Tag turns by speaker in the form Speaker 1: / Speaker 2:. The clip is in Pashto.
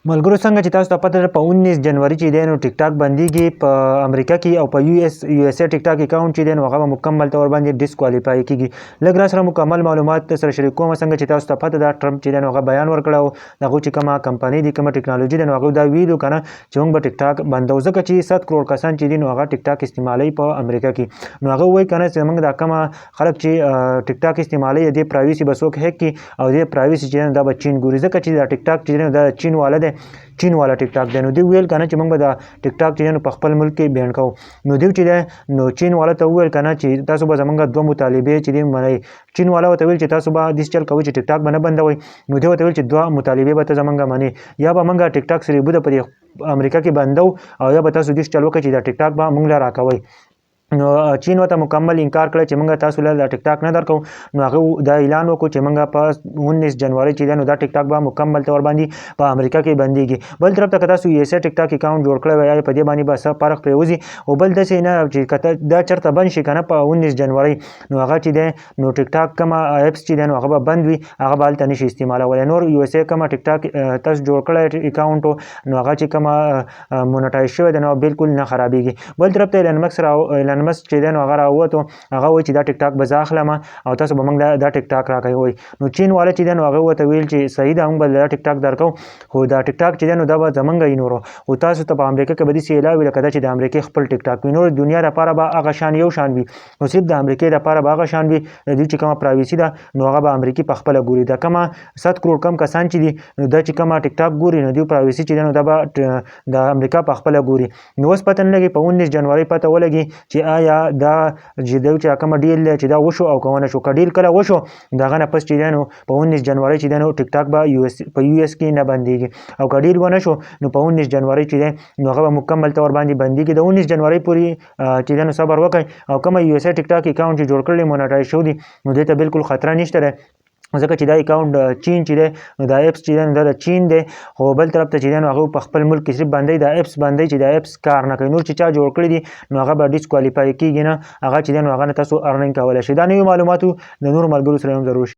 Speaker 1: ملګرو څنګه چې تاسو ته پته ده په 19 جنوري چې دی نو ټیک ټاک بندیږي په امریکا کې او په یو اس اے ټیک ټاک اکاونټ چې دی نو هغه مکمل تور باندې ډیسکوالیفای کیږي. لږ را سره مکمل معلومات سره شریکوم. څنګه چې تاسو ته پته ده ټرمپ چې دی نو هغه بیان ورکړ او دغه چې کومه کمپنۍ دی کومه ټیکنالوژي دی نو هغه دا ویلو کنه چې موږ به ټیک ټاک بندو ځکه چې 7 کروڑ کسان چې دی نو هغه ټیک ټاک استعمالوي په امریکا کې. نو هغه وایي کنه چې موږ دا کومه خلک چې ټیک ټاک استعمالوي د پرایویسي بسوک هک کی او د پرایویسي چې دا به چین ګوري ځکه چې دا ټیک ټاک چې دا چین والا دی چین والا ټیک ټاک دی. نو دی ویل کنه چې موږ به دا ټیک ټاک چې نو په خپل ملک کې بیان کوو. نو دی چې دی نو چین والا ته ویل کنه چې تاسو به زمونږ دوه مطالبه چې دی منئ. چین والا ته ویل چې تاسو به دیس چل کوئ چې ټیک ټاک باندې بندوي. نو دی ته ویل چې دوه مطالبه به ته زمونږ منئ یا به موږ ټیک ټاک سره بده په امریکا کې بندو او یا به تاسو دیس چل وکړئ چې دا ټیک ټاک به موږ لا راکوي. نو چین ورته مکمل انکار کړی چې موږ تاسو له ټیک ټاک نه درکو. نو هغه دا اعلان وکړو چې موږ په 19 جنوري چې دی نو دا ټیک ټاک به مکمل تور باندې په امریکا کې بنديږي. بل طرف ته تاسو یو اس ټیک ټاک اکاونټ جوړ کړی وای په دې باندې به فرق پریوزي او بل د څه نه چې کته دا چرته بند شي کنه په 19 جنوري نو هغه چې دی نو ټیک ټاک کوم اپس چې دی نو هغه بند وي هغه بل ته نشي استعمالول. نور یو اس ای کوم ټیک ټاک تاسو جوړ کړی اکاونټ نو هغه چې کوم مونټایز شوی دی نو بالکل نه خرابېږي. بل طرف ته ایلن مسک چې دی نو هغه راووتو هغه وایي چې دا ټیک ټاک به زه اخلم او تاسو به موږ دا ټیک ټاک راکوي وایي. نو چین والا چې دی نو هغه ورته ویل چې صحیح ده موږ به دا ټیک ټاک درکو خو دا ټیک ټاک چې دی نو دا به زمونږ وي نورو خو تاسو ته په امریکا کې به داسې علاوه وي لکه دا چې د امریکې خپل ټیک ټاک وي. نور دنیا دپاره به هغه شان یو شان وي خو صرف د امریکې دپاره به هغه شان وي. د دوی چې کومه پرایویسي ده نو هغه به امریکې په خپله ګوري. دا کومه 7 کروڑ کم کسان چې دي نو دا چې کومه ټیک ټاک ګوري نو دوی پرایویسي چې دی نو دا به د امریکا په خپله ګوري. نو اوس پته نه لګي په 19 جنوري پته ولګي چې آیا دا چې چې کوم ډیل چې دا وشو او کوونه شو کډیل کله وشو دغه نه پس چې دی نو په 19 جنوري چې دی نو ټیک ټاک به په یو اس کې نه بنديږي او کډیل ونه شو نو په 19 جنوري چې دی نو هغه مکمل تور باندې بنديږي. د 19 جنوري پورې چې دی نو صبر وکړئ او کوم یو اس ټیک ټاک اکاونټ چې جوړ کړل مونټایز شو دي نو دې ته بالکل خطر نشته ده ځکه چې دا اکاونټ چین چې دی نو دا اپس چې دی نو دا د چین دی خو بل طرف ته چې دی نو هغه په خپل ملک کې صرف باندې دا اپس باندې چې دا اپس کار نه کوي. نور چې چا جوړ کړی دي نو هغه به ډیسکوالیفای کیږي نه هغه چې دی نو هغه نه تاسو ارنینګ کولی شئ. دا نوي معلوماتو د نورو ملګرو سره هم ضرور